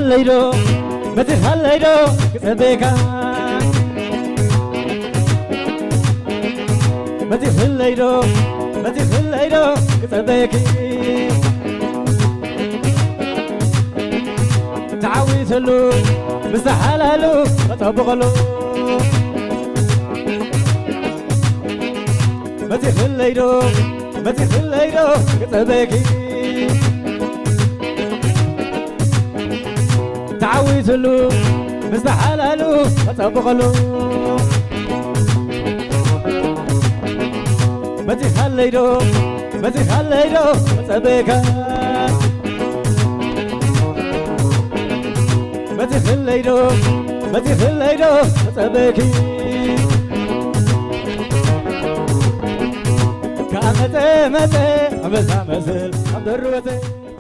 خليرو متي خليرو كتبيكا متي خليرو كتبيكي تعويتلو مستحلالو مطبقلو متي خليرو كتبيكي تعويتلو مستحلالو مطبقلو متي خليرو كتبيكا متي خليرو كتبيكي كامتي متي أمزل عبد الروتي